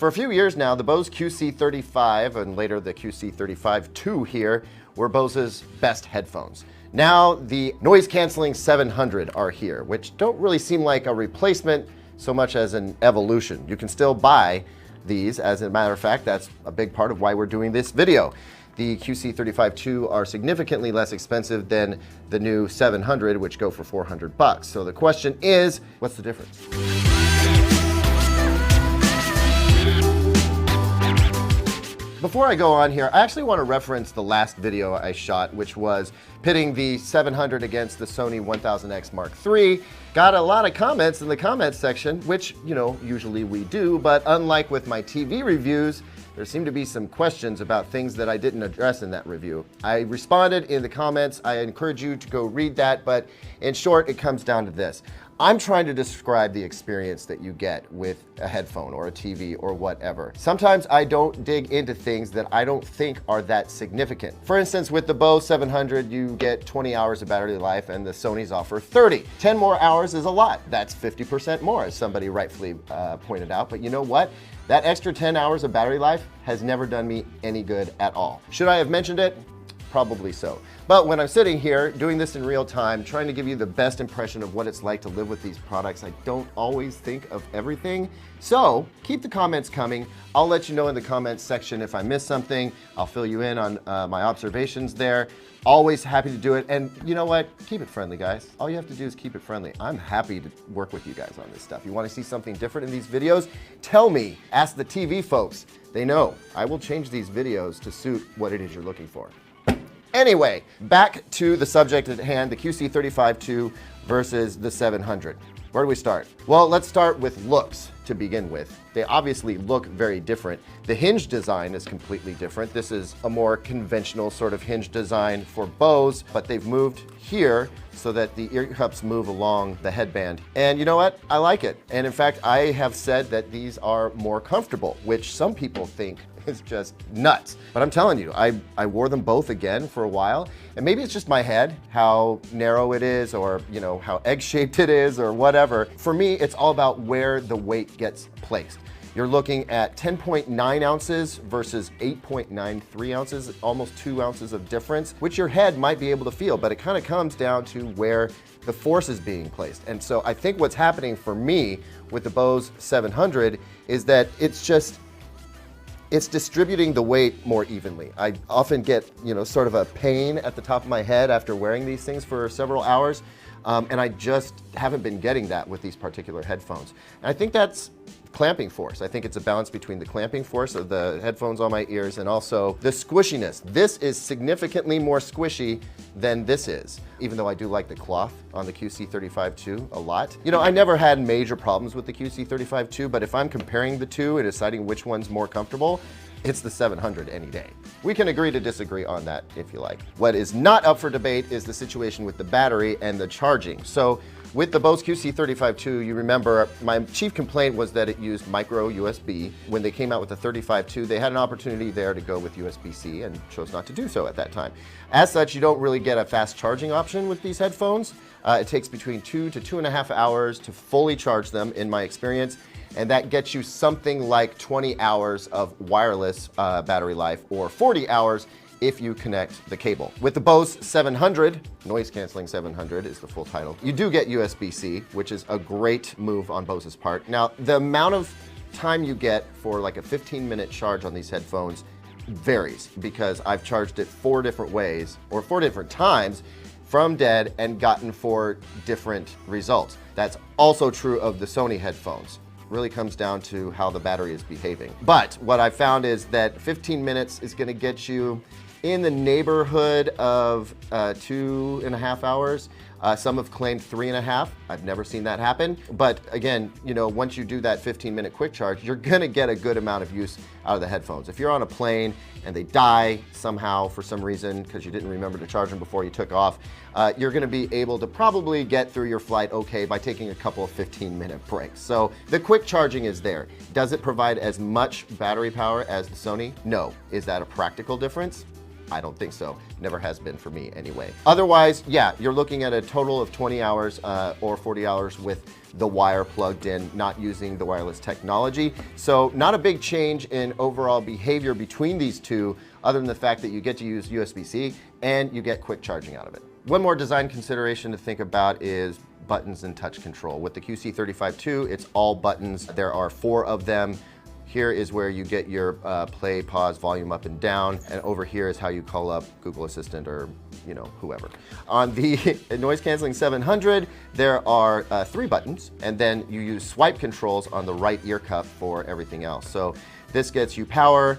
For a few years now, the Bose QC35 and later the QC35-2 here were Bose's best headphones. Now the noise-canceling 700 are here, which don't really seem like a replacement so much as an evolution. You can still buy these. As a matter of fact, that's a big part of why we're doing this video. The QC35-2 are significantly less expensive than the new 700, which go for $400. So the question is, what's the difference? Before I go on here, I actually want to reference the last video I shot, which was pitting the 700 against the Sony 1000X Mark III. Got a lot of comments in the comments section, which, you know, usually we do, but unlike with my TV reviews, there seemed to be some questions about things that I didn't address in that review. I responded in the comments. I encourage you to go read that, but in short, it comes down to this. I'm trying to describe the experience that you get with a headphone or a TV or whatever. Sometimes I don't dig into things that I don't think are that significant. For instance, with the Bose 700, you get 20 hours of battery life and the Sonys offer 30. 10 more hours is a lot. That's 50% more, as somebody rightfully pointed out. But you know what? That extra 10 hours of battery life has never done me any good at all. Should I have mentioned it? Probably so. But when I'm sitting here doing this in real time, trying to give you the best impression of what it's like to live with these products, I don't always think of everything. So keep the comments coming. I'll let you know in the comments section if I miss something. I'll fill you in on my observations there. Always happy to do it. And you know what? Keep it friendly, guys. All you have to do is keep it friendly. I'm happy to work with you guys on this stuff. You want to see something different in these videos? Tell me. Ask the TV folks. They know. I will change these videos to suit what it is you're looking for. Anyway, back to the subject at hand, the QC35-2 versus the 700. Where do we start? Well, let's start with looks to begin with. They obviously look very different. The hinge design is completely different. This is a more conventional sort of hinge design for Bose, but they've moved here so that the ear cups move along the headband. And you know what? I like it. And in fact, I have said that these are more comfortable, which some people think is just nuts. But I'm telling you, I wore them both again for a while, and maybe it's just my head, how narrow it is, or you know, how egg-shaped it is, or whatever. For me, it's all about where the weight gets placed. You're looking at 10.9 ounces versus 8.93 ounces, almost 2 ounces of difference, which your head might be able to feel, but it kind of comes down to where the force is being placed. And so I think what's happening for me with the Bose 700 is that it's distributing the weight more evenly. I often get, you know, sort of a pain at the top of my head after wearing these things for several hours, and I just haven't been getting that with these particular headphones. And I think that's clamping force. I think it's a balance between the clamping force of the headphones on my ears and also the squishiness. This is significantly more squishy than this is, even though I do like the cloth on the QC35-2 a lot. You know, I never had major problems with the QC35-2, but if I'm comparing the two and deciding which one's more comfortable, it's the 700 any day. We can agree to disagree on that if you like. What is not up for debate is the situation with the battery and the charging. So with the Bose QC35-2, you remember my chief complaint was that it used micro USB. When they came out with the 35-2, they had an opportunity there to go with USB-C and chose not to do so at that time. As such, you don't really get a fast charging option with these headphones. It takes between 2 to 2.5 hours to fully charge them, in my experience. And that gets you something like 20 hours of wireless battery life, or 40 hours if you connect the cable. With the Bose 700, noise canceling 700 is the full title, you do get USB-C, which is a great move on Bose's part. Now, the amount of time you get for like a 15-minute charge on these headphones varies, because I've charged it 4 different ways, or 4 different times, from dead and gotten 4 different results. That's also true of the Sony headphones. Really comes down to how the battery is behaving. But what I found is that 15 minutes is gonna get you in the neighborhood of 2.5 hours. Some have claimed 3.5. I've never seen that happen. But again, you know, once you do that 15-minute quick charge, you're gonna get a good amount of use out of the headphones. If you're on a plane and they die somehow for some reason because you didn't remember to charge them before you took off, you're gonna be able to probably get through your flight okay by taking a couple of 15-minute breaks. So the quick charging is there. Does it provide as much battery power as the Sony? No. Is that a practical difference? I don't think so. Never has been for me anyway. Otherwise, yeah, you're looking at a total of 20 hours or 40 hours with the wire plugged in, not using the wireless technology. So not a big change in overall behavior between these two, other than the fact that you get to use USB-C and you get quick charging out of it. One more design consideration to think about is buttons and touch control. With the QC35-2, it's all buttons. There are 4 of them. Here is where you get your play, pause, volume up and down, and over here is how you call up Google Assistant or, you know, whoever. On the Noise Cancelling 700, there are 3 buttons, and then you use swipe controls on the right ear cup for everything else. So this gets you power,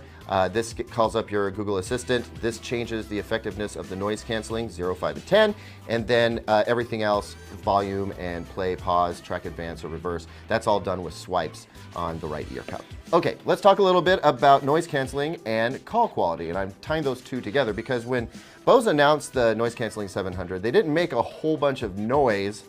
this calls up your Google Assistant, this changes the effectiveness of the noise canceling, 0, 5, and 10, and then everything else, volume and play, pause, track advance or reverse, that's all done with swipes on the right ear cup. Okay, let's talk a little bit about noise canceling and call quality, and I'm tying those two together because when Bose announced the Noise Cancelling 700, they didn't make a whole bunch of noise,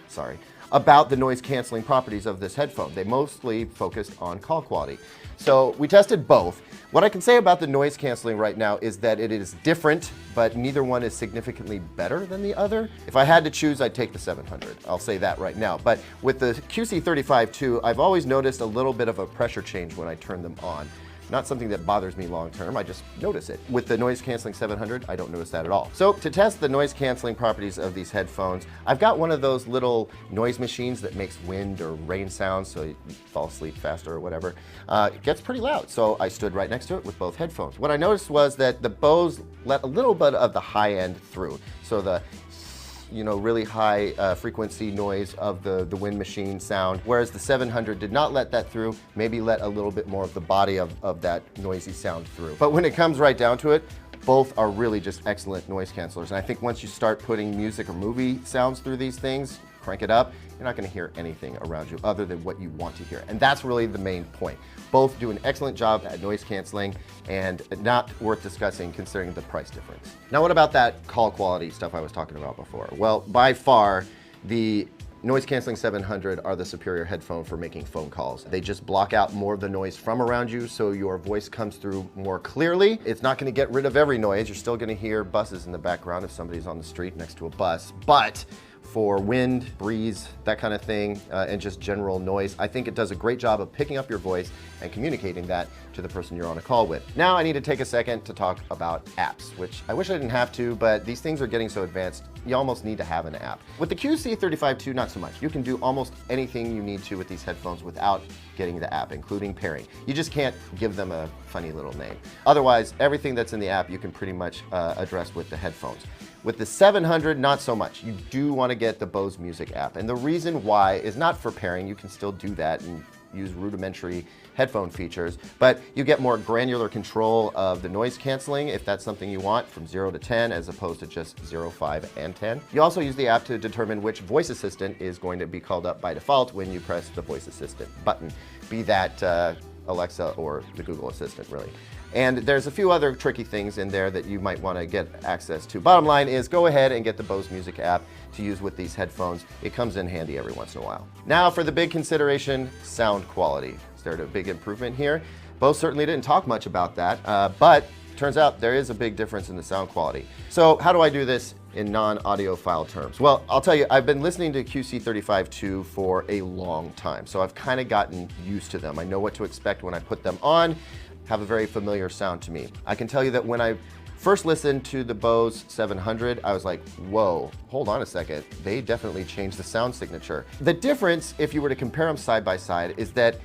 sorry, about the noise canceling properties of this headphone. They mostly focused on call quality. So we tested both. What I can say about the noise canceling right now is that it is different, but neither one is significantly better than the other. If I had to choose, I'd take the 700. I'll say that right now. But with the QC35-2, I've always noticed a little bit of a pressure change when I turn them on. Not something that bothers me long term, I just notice it. With the Noise Cancelling 700, I don't notice that at all. So to test the noise canceling properties of these headphones, I've got one of those little noise machines that makes wind or rain sounds so you fall asleep faster or whatever. It gets pretty loud, so I stood right next to it with both headphones. What I noticed was that the Bose let a little bit of the high end through. So the really high frequency noise of the wind machine sound, whereas the 700 did not let that through, maybe let a little bit more of the body of that noisy sound through. But when it comes right down to it, both are really just excellent noise cancelers. And I think once you start putting music or movie sounds through these things, crank it up, you're not going to hear anything around you other than what you want to hear. And that's really the main point. Both do an excellent job at noise canceling and not worth discussing considering the price difference. Now, what about that call quality stuff I was talking about before? Well, by far, the Noise Cancelling 700 are the superior headphone for making phone calls. They just block out more of the noise from around you so your voice comes through more clearly. It's not going to get rid of every noise. You're still going to hear buses in the background if somebody's on the street next to a bus. But for wind, breeze, that kind of thing, and just general noise, I think it does a great job of picking up your voice and communicating that to the person you're on a call with. Now I need to take a second to talk about apps, which I wish I didn't have to, but these things are getting so advanced, you almost need to have an app. With the QC35-2, not so much. You can do almost anything you need to with these headphones without getting the app, including pairing. You just can't give them a funny little name. Otherwise, everything that's in the app you can pretty much address with the headphones. With the 700, not so much. You do want to get the Bose Music app. And the reason why is not for pairing. You can still do that and use rudimentary headphone features, but you get more granular control of the noise canceling if that's something you want, from 0 to 10 as opposed to just 0, 5, and 10. You also use the app to determine which voice assistant is going to be called up by default when you press the voice assistant button, be that Alexa or the Google Assistant, really. And there's a few other tricky things in there that you might want to get access to. Bottom line is, go ahead and get the Bose Music app to use with these headphones. It comes in handy every once in a while. Now for the big consideration, sound quality. Is there a big improvement here? Bose certainly didn't talk much about that, but turns out there is a big difference in the sound quality. So how do I do this in non-audiophile terms? Well, I'll tell you, I've been listening to QC35-2 for a long time, so I've kind of gotten used to them. I know what to expect when I put them on, have a very familiar sound to me. I can tell you that when I first listened to the Bose 700, I was like, whoa, hold on a second. They definitely changed the sound signature. The difference, if you were to compare them side by side, is that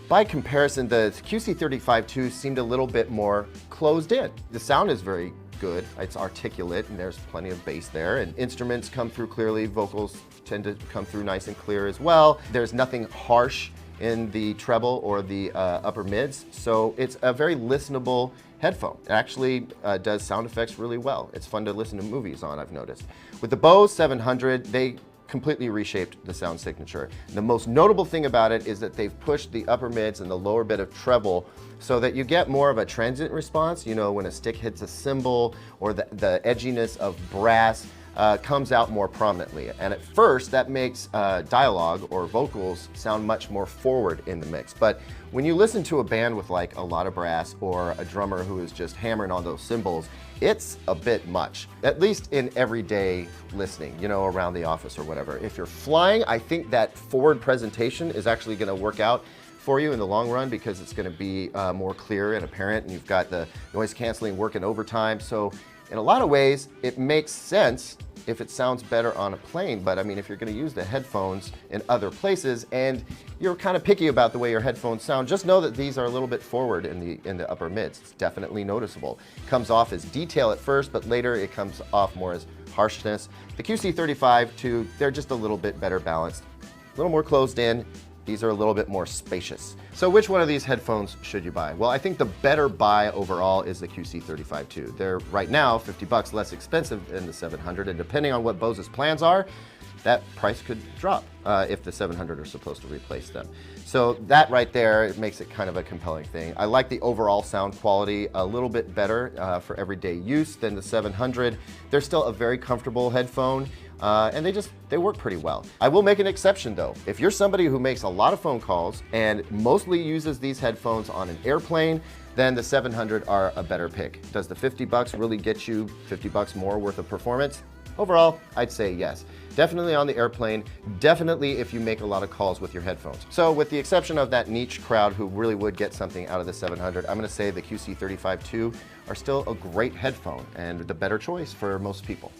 by comparison, the QC35-2 seemed a little bit more closed in. The sound is very good. It's articulate and there's plenty of bass there, and instruments come through clearly. Vocals tend to come through nice and clear as well. There's nothing harsh in the treble or the upper mids, so it's a very listenable headphone. It actually does sound effects really well. It's fun to listen to movies on, I've noticed. With the Bose 700, they completely reshaped the sound signature. The most notable thing about it is that they've pushed the upper mids and the lower bit of treble so that you get more of a transient response, you know, when a stick hits a cymbal, or the edginess of brass. comes out more prominently. And at first, that makes dialogue or vocals sound much more forward in the mix. But when you listen to a band with like a lot of brass or a drummer who is just hammering on those cymbals, it's a bit much, at least in everyday listening, you know, around the office or whatever. If you're flying, I think that forward presentation is actually going to work out for you in the long run because it's going to be more clear and apparent, and you've got the noise canceling working overtime. So in a lot of ways, it makes sense if it sounds better on a plane. But I mean, if you're going to use the headphones in other places and you're kind of picky about the way your headphones sound, just know that these are a little bit forward in the upper mids. It's definitely noticeable. It comes off as detail at first, but later it comes off more as harshness. The QC35 too, they're just a little bit better balanced, a little more closed in. These are a little bit more spacious. So which one of these headphones should you buy? Well, I think the better buy overall is the QC35 II. They're right now $50 less expensive than the 700, and depending on what Bose's plans are, that price could drop if the 700 are supposed to replace them. So that right there, it makes it kind of a compelling thing. I like the overall sound quality a little bit better for everyday use than the 700. They're still a very comfortable headphone. And they work pretty well. I will make an exception though. If you're somebody who makes a lot of phone calls and mostly uses these headphones on an airplane, then the 700 are a better pick. Does the $50 really get you $50 more worth of performance? Overall, I'd say yes. Definitely on the airplane, definitely if you make a lot of calls with your headphones. So with the exception of that niche crowd who really would get something out of the 700, I'm gonna say the QC35 II are still a great headphone and the better choice for most people.